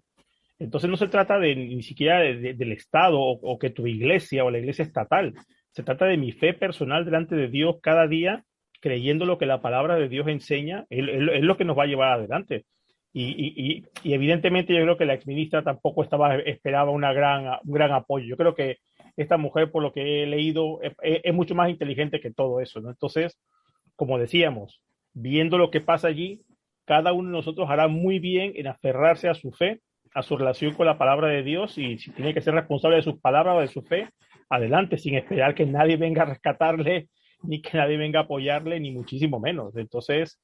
Entonces no se trata ni siquiera del Estado o que tu iglesia o la iglesia estatal. Se trata de mi fe personal delante de Dios cada día, creyendo lo que la palabra de Dios enseña, es lo que nos va a llevar adelante. Y evidentemente yo creo que la exministra tampoco esperaba un gran apoyo. Yo creo que esta mujer, por lo que he leído, es mucho más inteligente que todo eso, ¿no? Entonces, como decíamos, viendo lo que pasa allí, cada uno de nosotros hará muy bien en aferrarse a su fe, a su relación con la palabra de Dios, y si tiene que ser responsable de sus palabras o de su fe, adelante, sin esperar que nadie venga a rescatarle, ni que nadie venga a apoyarle, ni muchísimo menos. Entonces,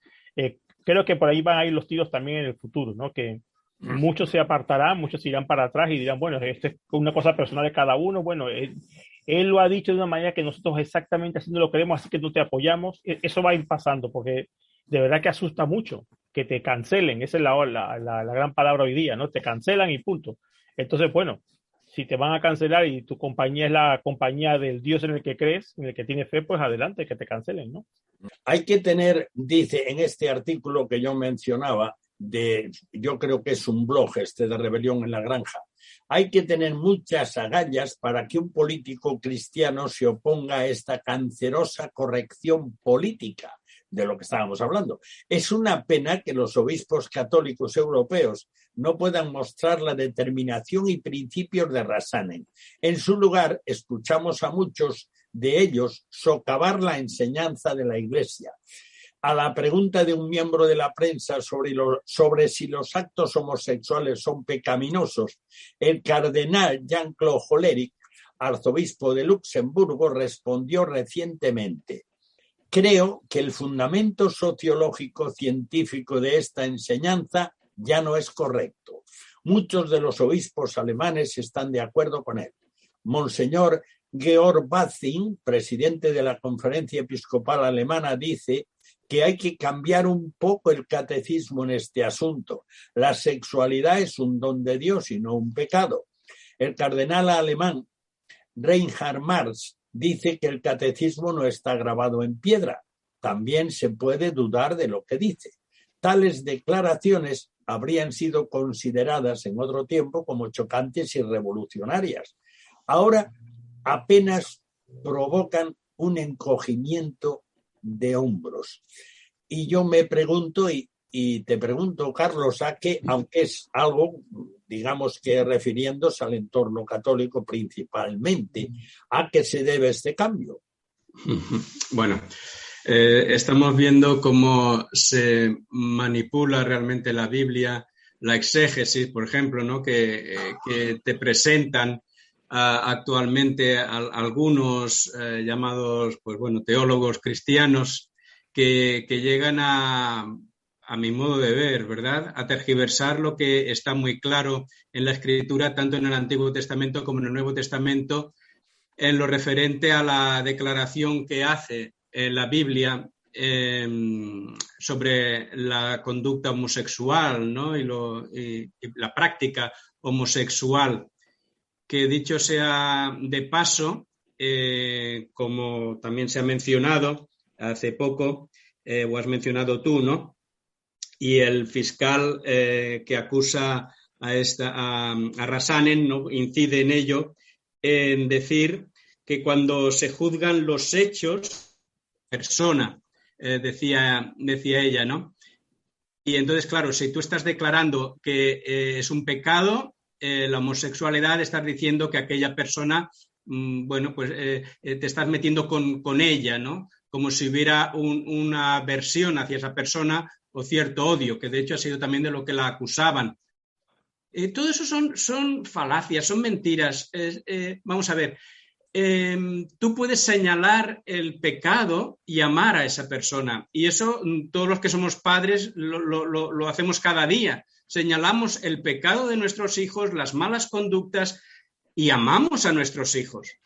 creo que por ahí van a ir los tiros también en el futuro, ¿no? Que muchos se apartarán, muchos irán para atrás y dirán, bueno, esto es una cosa personal de cada uno. Bueno, él lo ha dicho de una manera que nosotros exactamente así no lo queremos, así que no te apoyamos. Eso va a ir pasando, porque de verdad que asusta mucho que te cancelen. Esa es la gran palabra hoy día, ¿no? Te cancelan y punto. Entonces, bueno, si te van a cancelar y tu compañía es la compañía del Dios en el que crees, en el que tienes fe, pues adelante, que te cancelen, ¿no? Hay que tener, dice en este artículo que yo mencionaba, yo creo que es un blog de Rebelión en la Granja, hay que tener muchas agallas para que un político cristiano se oponga a esta cancerosa corrección política de lo que estábamos hablando. Es una pena que los obispos católicos europeos no puedan mostrar la determinación y principios de Rasanen. En su lugar, escuchamos a muchos de ellos socavar la enseñanza de la Iglesia. A la pregunta de un miembro de la prensa sobre si los actos homosexuales son pecaminosos, el cardenal Jean-Claude Hollerich, arzobispo de Luxemburgo, respondió recientemente: creo que el fundamento sociológico científico de esta enseñanza ya no es correcto. Muchos de los obispos alemanes están de acuerdo con él. Monseñor Georg Batzing, presidente de la Conferencia Episcopal Alemana, dice que hay que cambiar un poco el catecismo en este asunto. La sexualidad es un don de Dios y no un pecado. El cardenal alemán Reinhard Marx dice que el catecismo no está grabado en piedra. También se puede dudar de lo que dice. Tales declaraciones habrían sido consideradas en otro tiempo como chocantes y revolucionarias. Ahora apenas provocan un encogimiento de hombros. Y yo me pregunto, y te pregunto, Carlos, a qué, aunque es algo, digamos que refiriéndose al entorno católico principalmente, ¿a qué se debe este cambio? Bueno, estamos viendo cómo se manipula realmente la Biblia, la exégesis, por ejemplo, ¿no? que te presentan actualmente algunos llamados, pues bueno, teólogos cristianos que llegan a mi modo de ver, ¿verdad?, a tergiversar lo que está muy claro en la Escritura, tanto en el Antiguo Testamento como en el Nuevo Testamento, en lo referente a la declaración que hace la Biblia sobre la conducta homosexual, ¿no? y la práctica homosexual, que dicho sea de paso, como también se ha mencionado hace poco, o has mencionado tú, ¿no? Y el fiscal que acusa a Rasanen, ¿no?, incide en ello, en decir que cuando se juzgan los hechos, persona, decía ella, ¿no? Y entonces, claro, si tú estás declarando que es un pecado, la homosexualidad, estás diciendo que aquella persona, bueno, pues te estás metiendo con ella, ¿no? Como si hubiera una aversión hacia esa persona o cierto odio, que de hecho ha sido también de lo que la acusaban. Todo eso son falacias, son mentiras. Vamos a ver, tú puedes señalar el pecado y amar a esa persona, y eso todos los que somos padres lo hacemos cada día. Señalamos el pecado de nuestros hijos, las malas conductas, y amamos a nuestros hijos.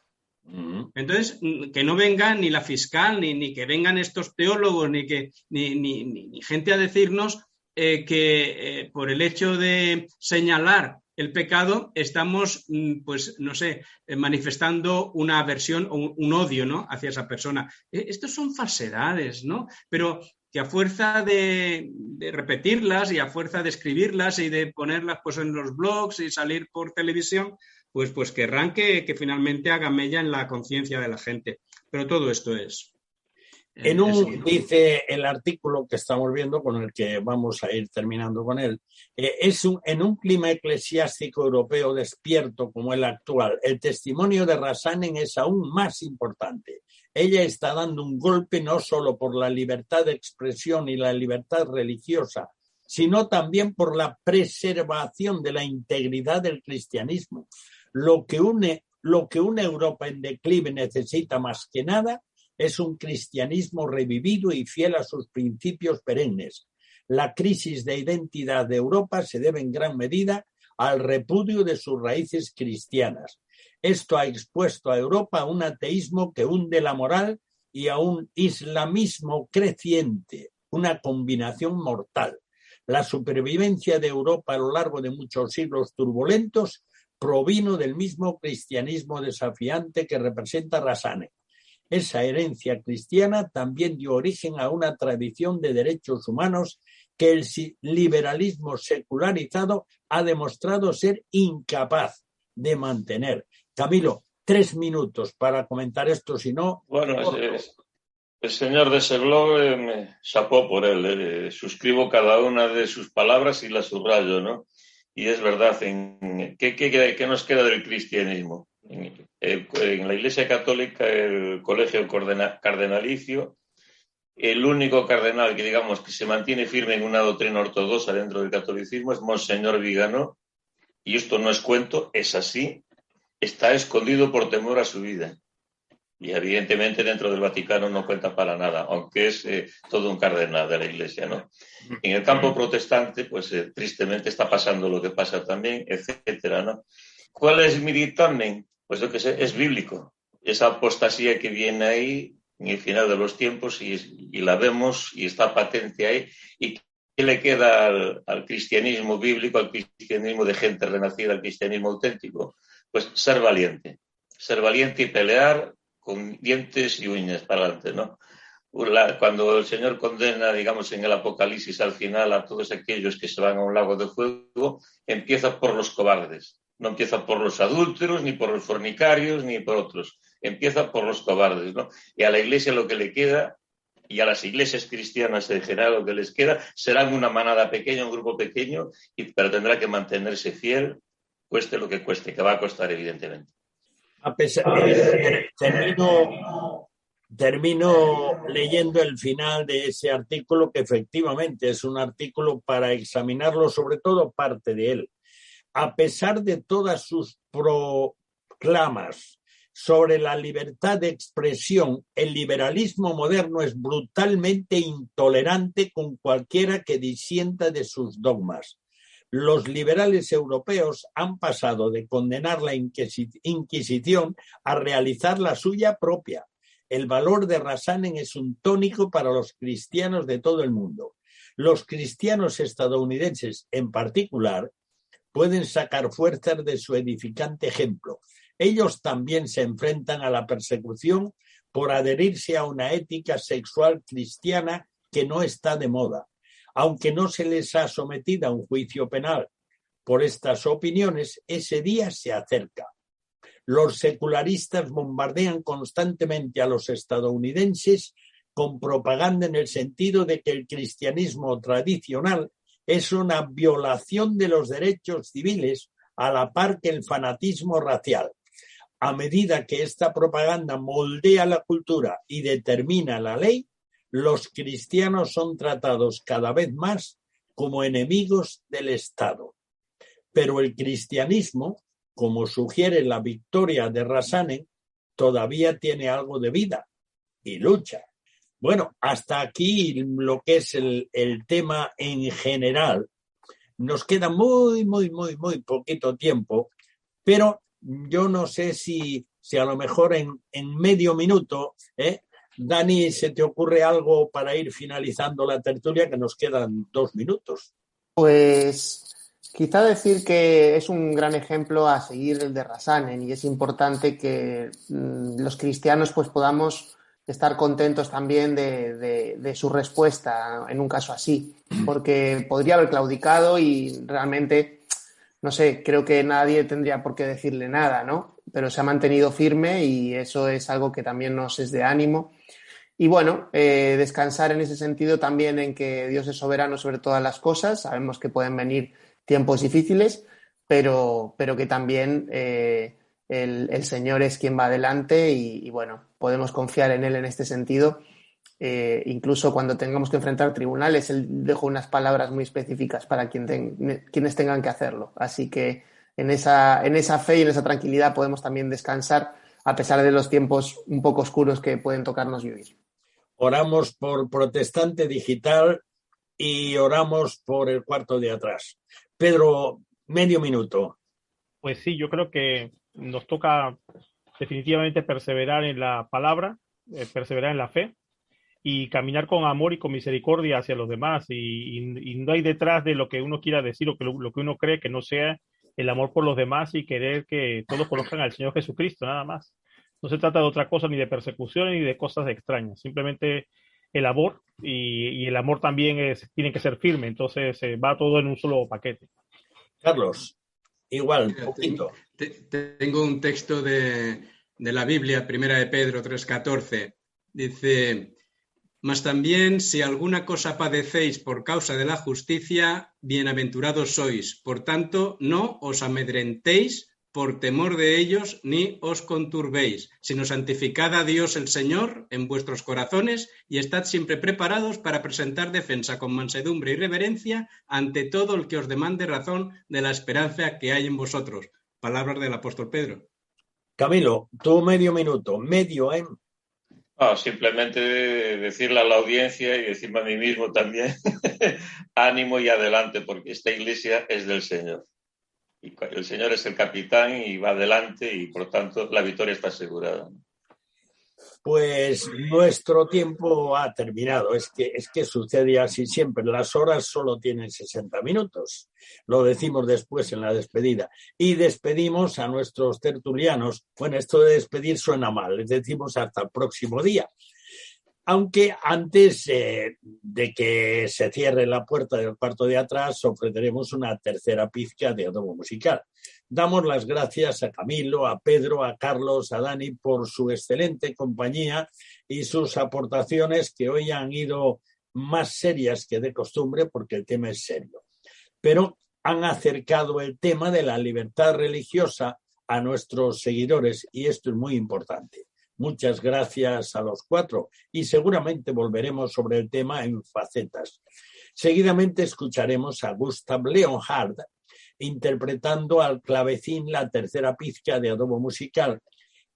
Entonces, que no venga ni la fiscal, ni que vengan estos teólogos, ni gente a decirnos que por el hecho de señalar el pecado estamos, pues, no sé, manifestando una aversión o un odio, ¿no?, hacia esa persona. Estos son falsedades, ¿no? Pero que a fuerza de repetirlas y a fuerza de escribirlas y de ponerlas, pues, en los blogs y salir por televisión, pues querrán que finalmente haga mella en la conciencia de la gente. Pero todo esto es. Dice el artículo que estamos viendo, con el que vamos a ir terminando con él, en un clima eclesiástico europeo despierto como el actual, el testimonio de Rasanen es aún más importante. Ella está dando un golpe no solo por la libertad de expresión y la libertad religiosa, sino también por la preservación de la integridad del cristianismo. Lo que una Europa en declive necesita más que nada es un cristianismo revivido y fiel a sus principios perennes. La crisis de identidad de Europa se debe en gran medida al repudio de sus raíces cristianas. Esto ha expuesto a Europa a un ateísmo que hunde la moral y a un islamismo creciente, una combinación mortal. La supervivencia de Europa a lo largo de muchos siglos turbulentos provino del mismo cristianismo desafiante que representa Rasanen. Esa herencia cristiana también dio origen a una tradición de derechos humanos que el liberalismo secularizado ha demostrado ser incapaz de mantener. Camilo, 3 minutos para comentar esto, si no... Bueno, el señor de ese blog me chapó por él. Suscribo cada una de sus palabras y las subrayo, ¿no? Y es verdad, ¿qué nos queda del cristianismo? En la Iglesia Católica, el colegio cardenalicio, el único cardenal que, digamos, que se mantiene firme en una doctrina ortodoxa dentro del catolicismo es Monseñor Viganó, y esto no es cuento, es así, está escondido por temor a su vida. Y evidentemente dentro del Vaticano no cuenta para nada, aunque es todo un cardenal de la Iglesia, ¿no? En el campo protestante, pues tristemente está pasando lo que pasa también, etcétera, ¿no? ¿Cuál es mi dictamen? Pues lo que sé, es bíblico. Esa apostasía que viene ahí en el final de los tiempos y la vemos y está patente ahí. ¿Y qué le queda al cristianismo bíblico, al cristianismo de gente renacida, al cristianismo auténtico? Pues ser valiente y pelear con dientes y uñas para adelante, ¿no? Cuando el Señor condena, digamos, en el Apocalipsis al final a todos aquellos que se van a un lago de fuego, empieza por los cobardes. No empieza por los adúlteros, ni por los fornicarios, ni por otros. Empieza por los cobardes, ¿no? Y a la Iglesia lo que le queda, y a las iglesias cristianas en general lo que les queda, serán una manada pequeña, un grupo pequeño, pero tendrá que mantenerse fiel, cueste lo que cueste, que va a costar evidentemente. A pesar, termino leyendo el final de ese artículo, que efectivamente es un artículo para examinarlo, sobre todo parte de él. A pesar de todas sus proclamas sobre la libertad de expresión, el liberalismo moderno es brutalmente intolerante con cualquiera que disienta de sus dogmas. Los liberales europeos han pasado de condenar la Inquisición a realizar la suya propia. El valor de Rasanen es un tónico para los cristianos de todo el mundo. Los cristianos estadounidenses, en particular, pueden sacar fuerzas de su edificante ejemplo. Ellos también se enfrentan a la persecución por adherirse a una ética sexual cristiana que no está de moda. Aunque no se les ha sometido a un juicio penal por estas opiniones, ese día se acerca. Los secularistas bombardean constantemente a los estadounidenses con propaganda en el sentido de que el cristianismo tradicional es una violación de los derechos civiles a la par que el fanatismo racial. A medida que esta propaganda moldea la cultura y determina la ley, los cristianos son tratados cada vez más como enemigos del Estado. Pero el cristianismo, como sugiere la victoria de Rasanen, todavía tiene algo de vida y lucha. Bueno, hasta aquí lo que es el tema en general. Nos queda muy poquito tiempo, pero yo no sé si a lo mejor en medio minuto, Dani, ¿se te ocurre algo para ir finalizando la tertulia? Que nos quedan 2 minutos. Pues quizá decir que es un gran ejemplo a seguir el de Rasanen y es importante que los cristianos pues podamos estar contentos también de su respuesta en un caso así, porque podría haber claudicado y realmente, no sé, creo que nadie tendría por qué decirle nada, ¿no? Pero se ha mantenido firme y eso es algo que también nos es de ánimo. Y bueno, descansar en ese sentido también en que Dios es soberano sobre todas las cosas. Sabemos que pueden venir tiempos difíciles, pero que también el Señor es quien va adelante y bueno, podemos confiar en Él en este sentido. Incluso cuando tengamos que enfrentar tribunales, Él dejó unas palabras muy específicas para quienes tengan que hacerlo. Así que en esa fe y en esa tranquilidad podemos también descansar a pesar de los tiempos un poco oscuros que pueden tocarnos vivir. Oramos por Protestante Digital y oramos por el cuarto de atrás. Pedro, Medio minuto. Pues sí, yo creo que nos toca definitivamente perseverar en la palabra, perseverar en la fe y caminar con amor y con misericordia hacia los demás. Y no hay detrás de lo que uno quiera decir o que lo que uno cree que no sea el amor por los demás y querer que todos conozcan al Señor Jesucristo, nada más. No se trata de otra cosa, ni de persecución, ni de cosas extrañas. Simplemente el amor, y el amor también tiene que ser firme. Entonces va todo en un solo paquete. Carlos, igual, poquito. Tengo un texto de la Biblia, Primera de Pedro 3:14. Dice: mas también si alguna cosa padecéis por causa de la justicia, bienaventurados sois. Por tanto, no os amedrentéis por temor de ellos, ni os conturbéis, sino santificad a Dios el Señor en vuestros corazones y estad siempre preparados para presentar defensa con mansedumbre y reverencia ante todo el que os demande razón de la esperanza que hay en vosotros. Palabras del apóstol Pedro. Camilo, tú medio minuto, simplemente decirle a la audiencia y decirme a mí mismo también, ánimo y adelante, porque esta iglesia es del Señor. Y el Señor es el capitán y va adelante y, por tanto, la victoria está asegurada. Pues nuestro tiempo ha terminado. Es que sucede así siempre. Las horas solo tienen 60 minutos. Lo decimos después en la despedida. Y despedimos a nuestros tertulianos. Bueno, esto de despedir suena mal. Les decimos hasta el próximo día. Aunque antes de que se cierre la puerta del cuarto de atrás, ofreceremos una tercera pizca de adobo musical. Damos las gracias a Camilo, a Pedro, a Carlos, a Dani por su excelente compañía y sus aportaciones, que hoy han ido más serias que de costumbre porque el tema es serio. Pero han acercado el tema de la libertad religiosa a nuestros seguidores y esto es muy importante. Muchas gracias a los cuatro y seguramente volveremos sobre el tema en facetas. Seguidamente escucharemos a Gustav Leonhardt interpretando al clavecín la tercera pizca de adobo musical,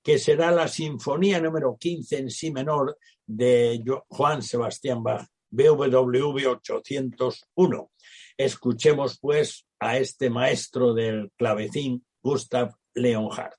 que será la sinfonía número 15 en si menor de Johann Sebastian Bach, BWV 801. Escuchemos pues a este maestro del clavecín, Gustav Leonhardt.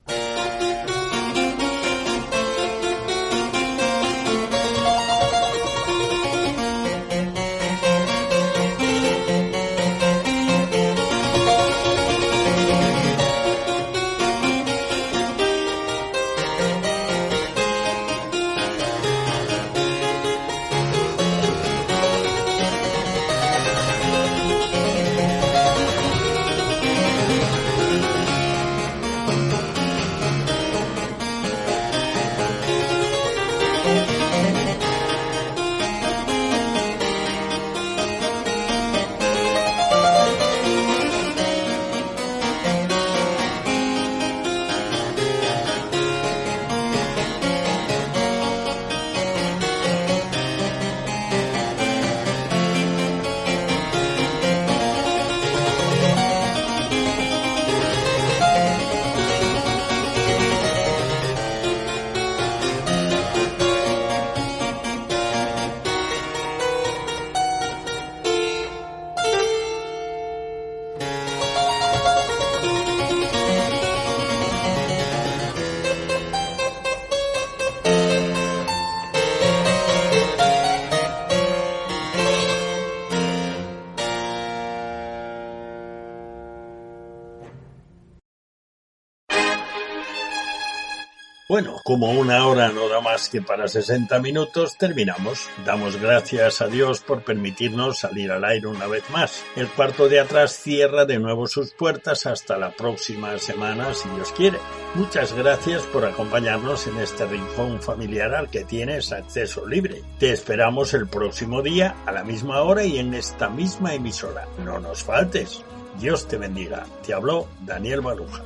Bueno, como una hora no da más que para 60 minutos, terminamos. Damos gracias a Dios por permitirnos salir al aire una vez más. El cuarto de atrás cierra de nuevo sus puertas hasta la próxima semana, si Dios quiere. Muchas gracias por acompañarnos en este rincón familiar al que tienes acceso libre. Te esperamos el próximo día, a la misma hora y en esta misma emisora. No nos faltes. Dios te bendiga. Te habló Daniel Baruja.